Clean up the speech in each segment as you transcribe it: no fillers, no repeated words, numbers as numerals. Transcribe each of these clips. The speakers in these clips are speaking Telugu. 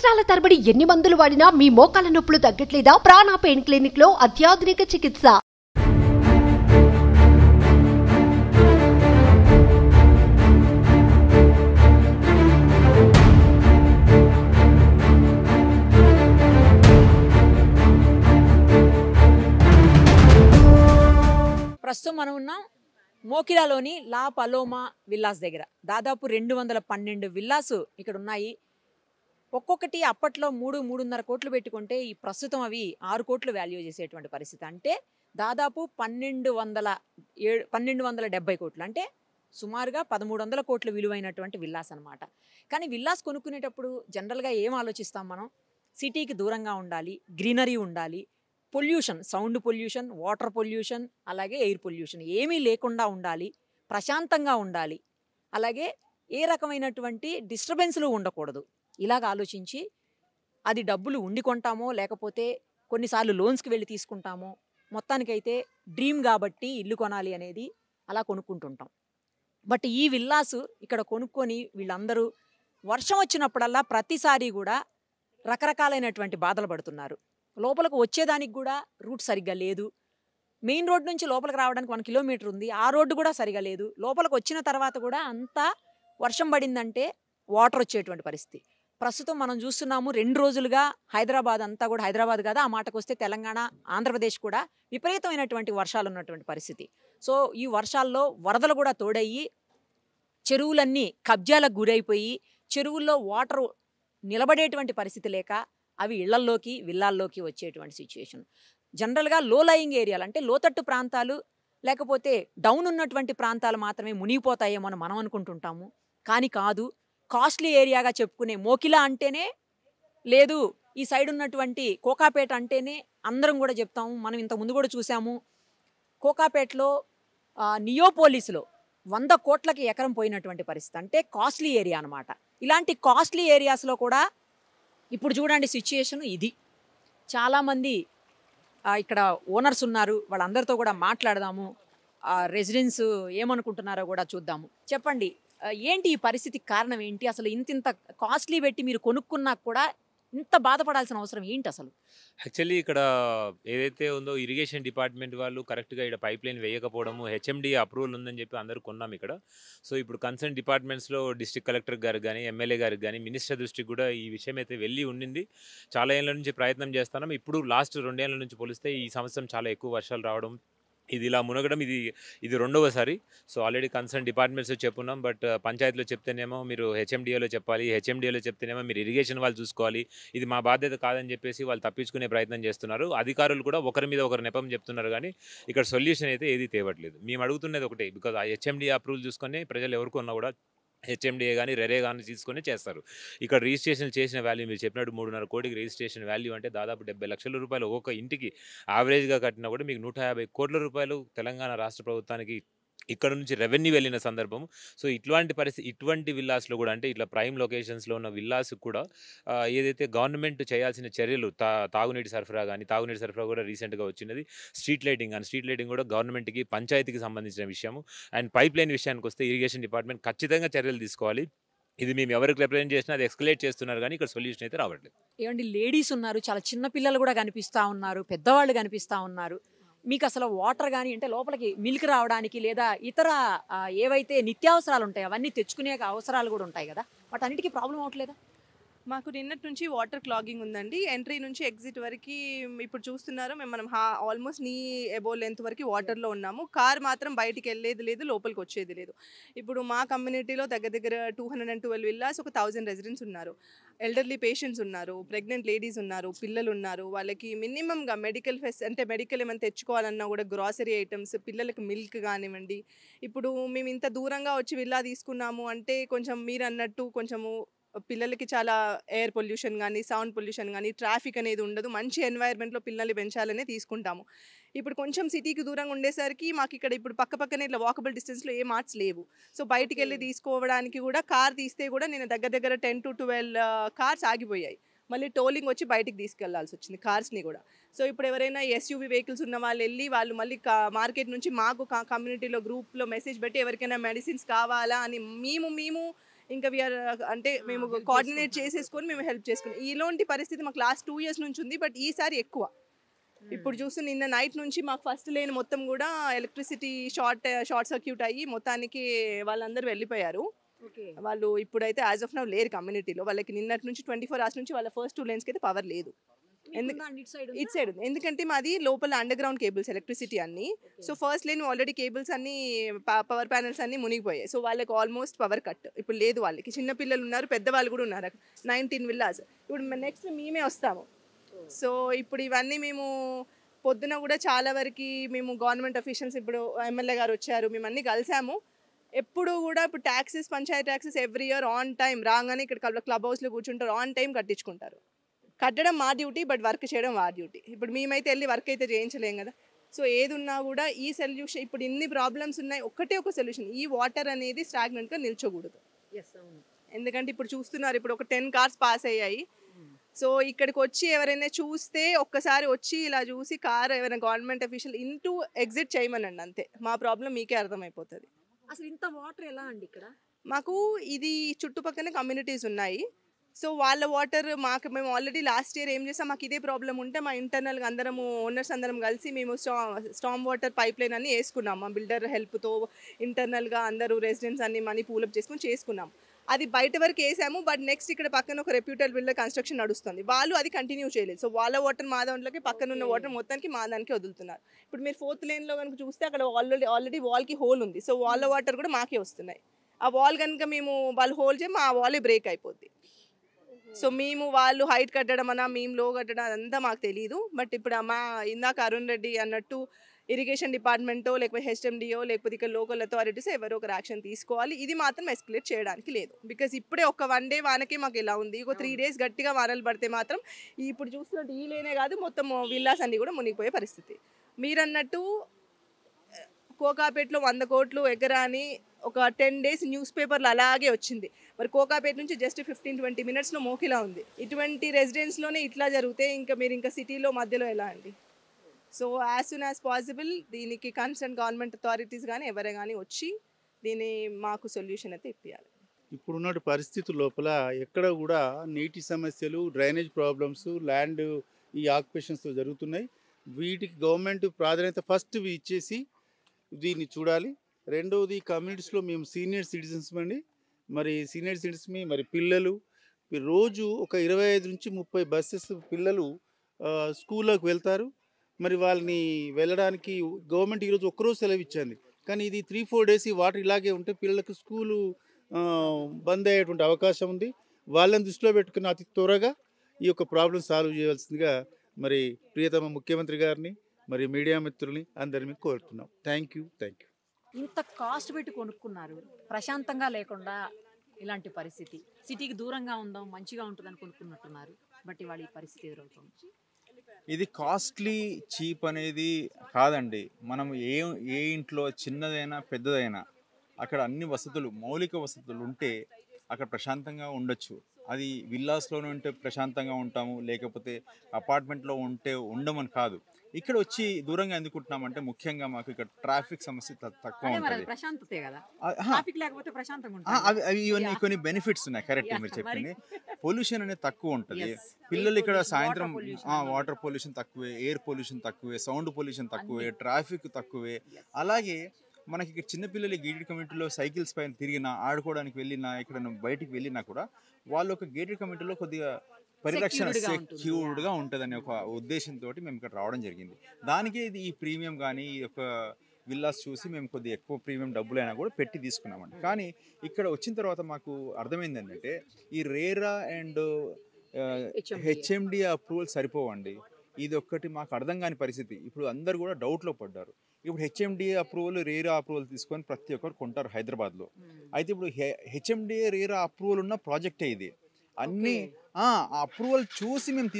సంవత్సరాల తరబడి ఎన్ని మందులు వాడినా మీ మోకాల నొప్పులు తగ్గట్లేదా? ప్రాణ పెయిన్ క్లినిక్ లో అత్యాధునిక చికిత్స. ప్రస్తుతం మనం ఉన్నాం మోకిలాలోని లా పలోమా విల్లాస్ దగ్గర. దాదాపు 212 విల్లాస్ ఇక్కడ ఉన్నాయి. ఒక్కొక్కటి అప్పట్లో 3-3.5 కోట్లు పెట్టుకుంటే ఈ ప్రస్తుతం అవి 6 కోట్లు వాల్యూ చేసేటువంటి పరిస్థితి. అంటే దాదాపు 1270 కోట్లు, అంటే సుమారుగా 1300 కోట్ల విలువైనటువంటి విల్లాస్ అనమాట. కానీ విల్లాస్ కొనుక్కునేటప్పుడు జనరల్గా ఏం ఆలోచిస్తాం మనం? సిటీకి దూరంగా ఉండాలి, గ్రీనరీ ఉండాలి, pollution, sound pollution, water pollution, అలాగే ఎయిర్ పొల్యూషన్ ఏమీ లేకుండా ఉండాలి, ప్రశాంతంగా ఉండాలి, అలాగే ఏ రకమైనటువంటి డిస్టర్బెన్స్లు ఉండకూడదు. ఇలాగ ఆలోచించి అది డబ్బులు ఉండి కొంటామో లేకపోతే కొన్నిసార్లు లోన్స్కి వెళ్ళి తీసుకుంటామో, మొత్తానికైతే డ్రీమ్ కాబట్టి ఇల్లు కొనాలి అనేది అలా కొనుక్కుంటుంటాం. బట్ ఈ విల్లాస్ ఇక్కడ కొనుక్కొని వీళ్ళందరూ వర్షం వచ్చినప్పుడల్లా ప్రతిసారి కూడా రకరకాలైనటువంటి బాధలు పడుతున్నారు. లోపలికి వచ్చేదానికి కూడా రూట్ సరిగ్గా లేదు. మెయిన్ రోడ్ నుంచి లోపలికి రావడానికి 1 కిలోమీటర్ ఉంది, ఆ రోడ్డు కూడా సరిగా లేదు. లోపలికి వచ్చిన తర్వాత కూడా అంతా వర్షం పడిందంటే వాటర్ వచ్చేటువంటి పరిస్థితి. ప్రస్తుతం మనం చూస్తున్నాము 2 రోజులుగా హైదరాబాద్ అంతా కూడా, హైదరాబాద్ కాదా, ఆ మాటకు వస్తే తెలంగాణ, ఆంధ్రప్రదేశ్ కూడా విపరీతమైనటువంటి వర్షాలు ఉన్నటువంటి పరిస్థితి. సో ఈ వర్షాల్లో వరదలు కూడా తోడయ్యి చెరువులన్నీ కబ్జాలకు గురైపోయి చెరువుల్లో వాటర్ నిలబడేటువంటి పరిస్థితి లేక అవి ఇళ్లల్లోకి, విల్లాల్లోకి వచ్చేటువంటి సిచ్యుయేషన్. జనరల్గా లో లయింగ్ ఏరియాలు అంటే లోతట్టు ప్రాంతాలు లేకపోతే డౌన్ ఉన్నటువంటి ప్రాంతాలు మాత్రమే మునిగిపోతాయేమో అని మనం అనుకుంటుంటాము. కానీ కాదు, కాస్ట్లీ ఏరియాగా చెప్పుకునే మోకిలా అంటేనే, లేదు ఈ సైడ్ ఉన్నటువంటి కోకాపేట అంటేనే అందరం కూడా చెప్తాము. మనం ఇంతకుముందు కూడా చూసాము, కోకాపేటలో నియోపోలిస్లో 100 కోట్లకి ఎకరం పోయినటువంటి పరిస్థితి. అంటే కాస్ట్లీ ఏరియా అనమాట. ఇలాంటి కాస్ట్లీ ఏరియాస్లో కూడా ఇప్పుడు చూడండి సిచ్యుయేషన్ ఇది. చాలామంది ఇక్కడ ఓనర్స్ ఉన్నారు, వాళ్ళందరితో కూడా మాట్లాడదాము. రెసిడెన్స్ ఏమనుకుంటున్నారో కూడా చూద్దాము. చెప్పండి, ఏంటి ఈ పరిస్థితికి కారణం ఏంటి? అసలు ఇంత కాస్ట్లీ పెట్టి మీరు కొనుక్కున్నా కూడా ఇంత బాధపడాల్సిన అవసరం ఏంటి అసలు? యాక్చువల్లీ ఇక్కడ ఏదైతే ఉందో ఇరిగేషన్ డిపార్ట్మెంట్ వాళ్ళు కరెక్ట్గా ఇక్కడ పైప్ లైన్ వేయకపోవడము, హెచ్ఎండి అప్రూవల్ ఉందని చెప్పి అందరూ కొన్నాం ఇక్కడ. సో ఇప్పుడు కన్సర్న్ డిపార్ట్మెంట్స్లో డిస్ట్రిక్ట్ కలెక్టర్ గారికి కానీ, ఎమ్మెల్యే గారికి కానీ, మినిస్టర్ దృష్టికి కూడా ఈ విషయం అయితే వెళ్ళి ఉండింది. చాలా ఏళ్ళ నుంచి ప్రయత్నం చేస్తున్నాం. ఇప్పుడు లాస్ట్ 2 ఏళ్ళ నుంచి పోలిస్తే ఈ సంవత్సరం చాలా ఎక్కువ వర్షాలు రావడం, ఇది ఇలా మునగడం, ఇది రెండవసారి. సో ఆల్రెడీ కన్సర్న్ డిపార్ట్మెంట్స్ చెప్పున్నాం. బట్ పంచాయతీలో చెప్తేనేమో మీరు హెచ్ఎండిఏలో చెప్పాలి, హెచ్ఎండిఏలో చెప్తేనేమో మీరు ఇరిగేషన్ వాళ్ళు చూసుకోవాలి, ఇది మా బాధ్యత కాదని చెప్పేసి వాళ్ళు తప్పించుకునే ప్రయత్నం చేస్తున్నారు. అధికారులు కూడా ఒకరి మీద ఒకరు నెపం చెప్తున్నారు, కానీ ఇక్కడ సొల్యూషన్ అయితే ఏది తేవట్లేదు. మేము అడుగుతున్నది ఒకటే, బికాజ్ ఆ హెచ్ఎండిఏ అప్రూవల్ చూసుకొని ప్రజలు ఎవరికొన్నా కూడా హెచ్ఎండిఏ కానీ రెరే కానీ తీసుకొని చేస్తారు. ఇక్కడ రిజిస్ట్రేషన్ చేసిన వాల్యూ మీరు చెప్పినట్టు 3.5 కోటికి రిజిస్ట్రేషన్ వాల్యూ అంటే దాదాపు 70 లక్షల రూపాయలు ఒక్కొక్క ఇంటికి యావరేజ్గా కట్టినా కూడా మీకు 150 కోట్ల రూపాయలు తెలంగాణ రాష్ట్ర ప్రభుత్వానికి ఇక్కడ నుంచి రెవెన్యూ వెళ్ళిన సందర్భం. సో ఇట్లాంటి పరిస్థితి, ఇటువంటి విల్లాస్లో కూడా, అంటే ఇట్లా ప్రైమ్ లొకేషన్స్లో ఉన్న విల్లాస్ కూడా ఏదైతే గవర్నమెంట్ చేయాల్సిన చర్యలు, తాగునీటి సరఫరా కానీ, తాగునీటి సరఫరా కూడా రీసెంట్గా వచ్చినది, స్ట్రీట్ లైటింగ్ కానీ, స్ట్రీట్ లైటింగ్ కూడా గవర్నమెంట్కి, పంచాయతీకి సంబంధించిన విషయము. అండ్ పైప్ లైన్ విషయానికి వస్తే ఇరిగేషన్ డిపార్ట్మెంట్ ఖచ్చితంగా చర్యలు తీసుకోవాలి. ఇది మేము ఎవరికి రిప్రజెంట్ చేసినా అది ఎస్కలేట్ చేస్తున్నారు, కానీ ఇక్కడ సొల్యూషన్ అయితే రావట్లేదు. ఏమండి, లేడీస్ ఉన్నారు, చాలా చిన్న పిల్లలు కూడా కనిపిస్తూ ఉన్నారు, పెద్దవాళ్ళు కనిపిస్తూ ఉన్నారు. మీకు అసలు వాటర్ కానీ, అంటే లోపలికి మిల్క్ రావడానికి లేదా ఇతర ఏవైతే నిత్యావసరాలు ఉంటాయో అవన్నీ తెచ్చుకునే అవసరాలు కూడా ఉంటాయి కదా, వాటన్నిటికీ ప్రాబ్లం అవట్లేదా? మాకు నిన్నటి నుంచి వాటర్ క్లాగింగ్ ఉందండి. ఎంట్రీ నుంచి ఎగ్జిట్ వరకు ఇప్పుడు చూస్తున్నారు మనం ఆల్మోస్ట్ నీ ఎబో లెంత్ వరకు వాటర్లో ఉన్నాము. కార్ మాత్రం బయటికి వెళ్ళేది లేదు, లోపలికి వచ్చేది లేదు. ఇప్పుడు మా కమ్యూనిటీలో దగ్గర దగ్గర 212 విల్లాస్, ఒక 1000 రెసిడెంట్స్ ఉన్నారు. ఎల్డర్లీ పేషెంట్స్ ఉన్నారు, ప్రెగ్నెంట్ లేడీస్ ఉన్నారు, పిల్లలు ఉన్నారు. వాళ్ళకి మినిమంగా మెడికల్ అంటే మెడికల్ ఏమైనా తెచ్చుకోవాలన్నా కూడా గ్రాసరీ ఐటమ్స్, పిల్లలకి మిల్క్ కానివ్వండి. ఇప్పుడు మేము ఇంత దూరంగా వచ్చి విల్లా తీసుకున్నాము అంటే కొంచెం మీరు అన్నట్టు కొంచెము పిల్లలకి చాలా ఎయిర్ పొల్యూషన్ కానీ, సౌండ్ పొల్యూషన్ కానీ, ట్రాఫిక్ అనేది ఉండదు. మంచి ఎన్వైర్న్మెంట్లో పిల్లల్ని పెంచాలనే తీసుకుంటాము. ఇప్పుడు కొంచెం సిటీకి దూరంగా ఉండేసరికి మాకు ఇక్కడ ఇప్పుడు పక్కనే ఇట్లా వాకబుల్ డిస్టెన్స్లో ఏ మార్ట్స్ లేవు. సో బయటికి వెళ్ళి తీసుకోవడానికి కూడా, కార్ తీస్తే కూడా నేను దగ్గర దగ్గర 10-12 కార్స్ ఆగిపోయాయి. మళ్ళీ టోలింగ్ వచ్చి బయటికి తీసుకెళ్లాల్సి వచ్చింది కార్స్ని కూడా. సో ఇప్పుడు ఎవరైనా ఎస్యూవీ వెహికల్స్ ఉన్న వాళ్ళు వెళ్ళి వాళ్ళు మళ్ళీ మార్కెట్ నుంచి మాకు కమ్యూనిటీలో గ్రూప్లో మెసేజ్ పెట్టి ఎవరికైనా మెడిసిన్స్ కావాలా అని మేము ఇంకా వీఆర్ అంటే మేము కోఆర్డినేట్ చేసేసుకొని మేము హెల్ప్ చేసుకున్నాం. ఇలాంటి పరిస్థితి మాకు లాస్ట్ 2 years నుంచి ఉంది, బట్ ఈసారి ఎక్కువ. ఇప్పుడు చూస్తే నిన్న నైట్ నుంచి మాకు ఫస్ట్ లేన్ మొత్తం కూడా ఎలక్ట్రిసిటీ షార్ట్ సర్క్యూట్ అయ్యి మొత్తానికి వాళ్ళందరూ వెళ్ళిపోయారు. వాళ్ళు ఇప్పుడైతే యాజ్ ఆఫ్ నౌ లేరు కమ్యూనిటీలో. వాళ్ళకి నిన్నటి నుంచి 24 hours నుంచి వాళ్ళ ఫస్ట్ 2 lanesకి అయితే పవర్ లేదు. ఇట్ సైడ్ ఉంది, ఎందుకంటే మాది లోపల అండర్ గ్రౌండ్ కేబుల్స్ ఎలక్ట్రిసిటీ అన్ని. So first line already cables అన్ని పవర్ ప్యానల్స్ అన్ని మునిగిపోయాయి. సో వాళ్ళకి ఆల్మోస్ట్ పవర్ కట్ ఇప్పుడు లేదు. వాళ్ళకి చిన్న పిల్లలు ఉన్నారు, పెద్దవాళ్ళు కూడా ఉన్నారు, 19 villas. ఇప్పుడు నెక్స్ట్ మేమే వస్తాము. సో ఇప్పుడు ఇవన్నీ మేము పొద్దున కూడా చాలా వరకు మేము గవర్నమెంట్ అఫీషియల్స్, ఇప్పుడు ఎమ్మెల్యే గారు వచ్చారు, మేము అన్నీ కలిసాము. ఎప్పుడు కూడా ఇప్పుడు taxes, panchayati taxes every year on time రాగానే ఇక్కడ క్లబ్ హౌస్లో కూర్చుంటారు, ఆన్ టైం కట్టించుకుంటారు. కట్టడం మా డ్యూటీ, బట్ వర్క్ చేయడం వారి డ్యూటీ. ఇప్పుడు మేమైతే వెళ్ళి వర్క్ అయితే చేయించలేం కదా. సో ఏది ఉన్నా కూడా ఈ సొల్యూషన్, ఇప్పుడు ఇన్ని ప్రాబ్లమ్స్ ఉన్నాయి, ఒక్కటే ఒక సొల్యూషన్, ఈ వాటర్ అనేది స్టాగ్నెంట్గా నిల్చోకూడదు. ఎందుకంటే ఇప్పుడు చూస్తున్నారు, ఇప్పుడు ఒక 10 cars పాస్ అయ్యాయి. సో ఇక్కడికి వచ్చి ఎవరైనా చూస్తే ఒక్కసారి వచ్చి ఇలా చూసి కార్ ఎవరైనా గవర్నమెంట్ అఫీషియల్ ఎగ్జిట్ చేయమనండి, అంతే. మా ప్రాబ్లం మీకే అర్థమైపోతుంది. అసలు ఇంత వాటర్ ఎలా అండి ఇక్కడ? మాకు ఇది చుట్టుపక్కల కమ్యూనిటీస్ ఉన్నాయి. సో వాళ్ళ వాటర్ మేము ఆల్రెడీ లాస్ట్ ఇయర్ ఏం చేసాం, మాకు ఇదే ప్రాబ్లం ఉంటే మా ఇంటర్నల్గా అందరము ఓనర్స్ అందరం కలిసి మేము స్టామ్ వాటర్ పైప్ లైన్ అన్ని వేసుకున్నాం. మా బిల్డర్ హెల్ప్తో ఇంటర్నల్గా అందరూ రెసిడెంట్స్ అన్ని మనీ పూలప్ చేసుకున్నాం. అది బయట వరకు వేసాము, బట్ నెక్స్ట్ ఇక్కడ పక్కన ఒక రెప్యూటెడ్ బిల్డర్ కన్స్ట్రక్షన్ నడుస్తుంది, వాళ్ళు అది కంటిన్యూ చేయలేదు. సో వాళ్ళ వాటర్ మా దాంట్లోకి, పక్కన ఉన్న వాటర్ మొత్తానికి మా దానికి వదులుతున్నారు. ఇప్పుడు మీరు 4th laneలో కనుక చూస్తే అక్కడ ఆల్రెడీ వాల్కి హోల్ ఉంది. సో వాళ్ళ వాటర్ కూడా మాకే వస్తున్నాయి. ఆ వాల్ కనుక మేము వాళ్ళు హోల్ చేయం, మా వాలే బ్రేక్ అయిపోద్ది. సో మేము వాళ్ళు హైట్ కట్టడం అన్నా, మేము లో కట్టడం అదంతా మాకు తెలియదు. బట్ ఇప్పుడు మా ఇందాక అరుణ్ రెడ్డి అన్నట్టు ఇరిగేషన్ డిపార్ట్మెంటో లేకపోతే హెచ్ఎండిఓ లేకపోతే ఇక్కడ లోకల్ అథారిటీస్ ఎవరో ఒక యాక్షన్ తీసుకోవాలి. ఇది మాత్రం ఎస్కలేట్ చేయడానికి లేదు. బికాజ్ ఇప్పుడే ఒక 1 day వానకే మాకు ఇలా ఉంది. ఒక 3 days గట్టిగా వానలు పడితే మాత్రం ఇప్పుడు చూస్తున్నట్టు ఈ లేనే కాదు, మొత్తం విల్లాస్ అన్నీ కూడా మునిగిపోయే పరిస్థితి. మీరన్నట్టు కోకాపేటలో 100 కోట్లు ఎకరా అని ఒక 10 days న్యూస్ పేపర్లు అలాగే వచ్చింది. మరి కోకాపేట నుంచి జస్ట్ 15-20 minutesలో మోకిలా ఉంది. ఇటువంటి రెసిడెన్స్లోనే ఇట్లా జరిగితే ఇంకా మీరు ఇంకా సిటీలో మధ్యలో ఎలా అండి? So as soon as possible దీనికి కన్సర్న్ గవర్నమెంట్ అథారిటీస్ కానీ ఎవరే కానీ వచ్చి దీన్ని మాకు సొల్యూషన్ అయితే ఇప్పించాలి. ఇప్పుడున్న పరిస్థితుల లోపల ఎక్కడ కూడా నీటి సమస్యలు, డ్రైనేజ్ ప్రాబ్లమ్స్, ల్యాండ్ ఈ ఆక్యుపేషన్స్తో జరుగుతున్నాయి. వీటికి గవర్నమెంట్ ప్రాధాన్యత ఫస్ట్ ఇచ్చేసి దీన్ని చూడాలి. రెండవది కమ్యూనిటీస్లో మేము సీనియర్ సిటిజన్స్ మరి సీనియర్ సిటిజన్స్ మరి పిల్లలు రోజు ఒక 25 నుంచి 30 buses పిల్లలు స్కూల్లోకి వెళ్తారు. మరి వాళ్ళని వెళ్ళడానికి గవర్నమెంట్ ఈరోజు ఒక్కరోజు సెలవు ఇచ్చింది, కానీ ఇది 3-4 days ఈ వాటర్ ఇలాగే ఉంటే పిల్లలకు స్కూలు బంద్ అయ్యేటువంటి అవకాశం ఉంది. వాళ్ళని దృష్టిలో పెట్టుకుని అతి త్వరగా ఈ యొక్క ప్రాబ్లం సాల్వ్ చేయవలసిందిగా మరి ప్రియతమ ముఖ్యమంత్రి గారిని మరి మీడియా మిత్రుల్ని అందరినీ కోరుతున్నాం. Thank you. ఇంత కాస్ట్ పెట్టి కొనుక్కున్నారు, ప్రశాంతంగా లేకుండా ఇలాంటి పరిస్థితి. సిటీకి దూరంగా ఉందాం, మంచిగా ఉంటుందని కొనుక్కున్నట్టున్నారు, బట్ ఇవాళ ఈ పరిస్థితి ఎదురవుతుంది. ఇది కాస్ట్లీ చీప్ అనేది కాదండి. మనం ఏ ఇంట్లో చిన్నదైనా పెద్దదైనా అక్కడ అన్ని వసతులు, మౌలిక వసతులు ఉంటే అక్కడ ప్రశాంతంగా ఉండొచ్చు. అది విల్లాస్లోనే ఉంటే ప్రశాంతంగా ఉంటాము, లేకపోతే అపార్ట్మెంట్లో ఉంటే ఉండమని కాదు. ఇక్కడ వచ్చి దూరంగా ఎందుకుంటున్నామంటే ముఖ్యంగా మాకు ఇక్కడ ట్రాఫిక్ సమస్య తక్కువ ఉంటుంది. అవి ఇవన్నీ కొన్ని బెనిఫిట్స్ ఉన్నాయి. కరెక్ట్ మీరు చెప్పింది. పొల్యూషన్ అనేది తక్కువ ఉంటుంది. పిల్లలు ఇక్కడ సాయంత్రం వాటర్ పొల్యూషన్ తక్కువే, ఎయిర్ పొల్యూషన్ తక్కువే, సౌండ్ పొల్యూషన్ తక్కువే, ట్రాఫిక్ తక్కువే. అలాగే మనకి ఇక్కడ చిన్నపిల్లలు గేటెడ్ కమ్యూనిటీలో సైకిల్స్ పైన తిరిగినా, ఆడుకోవడానికి వెళ్ళినా, ఇక్కడ బయటికి వెళ్ళినా కూడా వాళ్ళు ఒక గేటెడ్ కమ్యూనిటీలో కొద్దిగా పరిరక్షణ సెక్యూర్డ్గా ఉంటుందనే ఒక ఉద్దేశంతో మేము ఇక్కడ రావడం జరిగింది. దానికే ఇది ఈ ప్రీమియం కానీ ఈ యొక్క విల్లాస్ చూసి మేము కొద్దిగా ఎక్కువ ప్రీమియం డబ్బులైనా కూడా పెట్టి తీసుకున్నామండి. కానీ ఇక్కడ వచ్చిన తర్వాత మాకు అర్థమైంది ఏంటంటే ఈ రేరా అండ్ హెచ్ఎండి అప్రూవల్ సరిపోవండి. ఇది ఒక్కటి మాకు అర్థం కాని పరిస్థితి. ఇప్పుడు అందరు కూడా డౌట్లో పడ్డారు. ఇప్పుడు హెచ్ఎండిఏ అప్రూవల్, రేరా అప్రూవల్ తీసుకొని ప్రతి ఒక్కరు కొంటారు హైదరాబాద్లో. అయితే ఇప్పుడు హెచ్ఎండిఏ రేరా అప్రూవల్ ఉన్న ప్రాజెక్టే ఇది. అన్నీ అప్రూవల్ చూసి మేము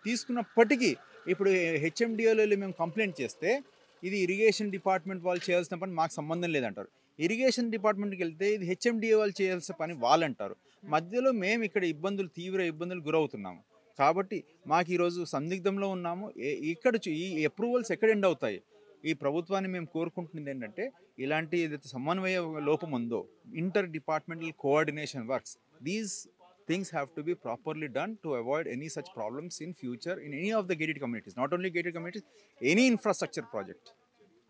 తీసుకున్నప్పటికీ ఇప్పుడు హెచ్ఎండిఏలో మేము కంప్లైంట్ చేస్తే ఇది ఇరిగేషన్ డిపార్ట్మెంట్ వాళ్ళు చేయాల్సిన పని మాకు సంబంధం లేదంటారు. ఇరిగేషన్ డిపార్ట్మెంట్కి వెళ్తే ఇది హెచ్ఎండిఏ వాళ్ళు చేయాల్సిన పని వాళ్ళు అంటారు. మధ్యలో మేము ఇక్కడ తీవ్ర ఇబ్బందులు గురవుతున్నాము. కాబట్టి మాకు ఈరోజు సందిగ్ధంలో ఉన్నాము. ఇక్కడ ఈ అప్రూవల్స్ ఎక్కడ ఎండ్ అవుతాయి? ఈ ప్రభుత్వాన్ని మేము కోరుకుంటున్నది ఏంటంటే ఇలాంటి ఏదైతే సమన్వయ లోపం ఉందో inter departmental coordination works these things have to be properly done to avoid any such problems in future in any of the gated communities, not only gated communities, any infrastructure project.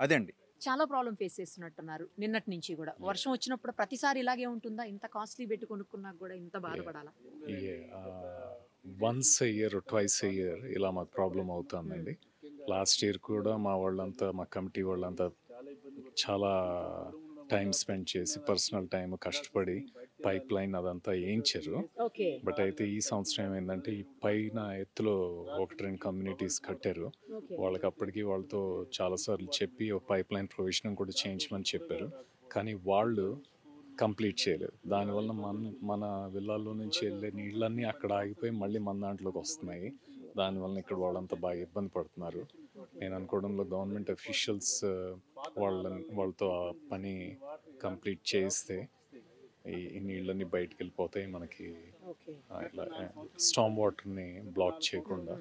అదండి చాలా ప్రాబ్లం ఫేస్ చేస్తున్నట్టున్నారు నిన్నటి నుంచి కూడా. వర్షం వచ్చినప్పుడు ప్రతిసారి ఇలాగే ఉంటుందా? ఇంత కాస్ట్లీ పెట్టి కొనుక్కున్నా కూడా ఇంత బాధపడాలా? Once a year twice a year ఇలా మాకు ప్రాబ్లం అవుతుందండి. లాస్ట్ ఇయర్ కూడా మా వాళ్ళంతా మా కమిటీ వాళ్ళంతా చాలా టైం స్పెండ్ చేసి పర్సనల్ టైం కష్టపడి పైప్ లైన్ అదంతా వేయించారు. బట్ అయితే ఈ సంవత్సరం ఏమైందంటే ఈ పైన ఎత్తులో 1-2 కమ్యూనిటీస్ కట్టారు. వాళ్ళకి అప్పటికి వాళ్ళతో చాలాసార్లు చెప్పి ఒక పైప్ లైన్ ప్రొవిజన్ కూడా చేయించమని చెప్పారు, కానీ వాళ్ళు కంప్లీట్ చేయలేదు. దానివల్ల మన విల్లాల్లో నుంచి వెళ్ళే నీళ్ళన్నీ అక్కడ ఆగిపోయి మళ్ళీ మన దాంట్లోకి వస్తున్నాయి. దానివల్ల ఇక్కడ వాళ్ళంతా బాగా ఇబ్బంది పడుతున్నారు. నేను అనుకోవడంలో గవర్నమెంట్ అఫీషియల్స్ వాళ్ళతో ఆ పని కంప్లీట్ చేస్తే ఈ నీళ్ళన్నీ బయటకు వెళ్ళిపోతాయి. మనకి ఇలా స్టామ్ వాటర్ని బ్లాక్ చేయకుండా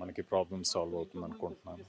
మనకి ప్రాబ్లమ్ సాల్వ్ అవుతుంది అనుకుంటున్నాను.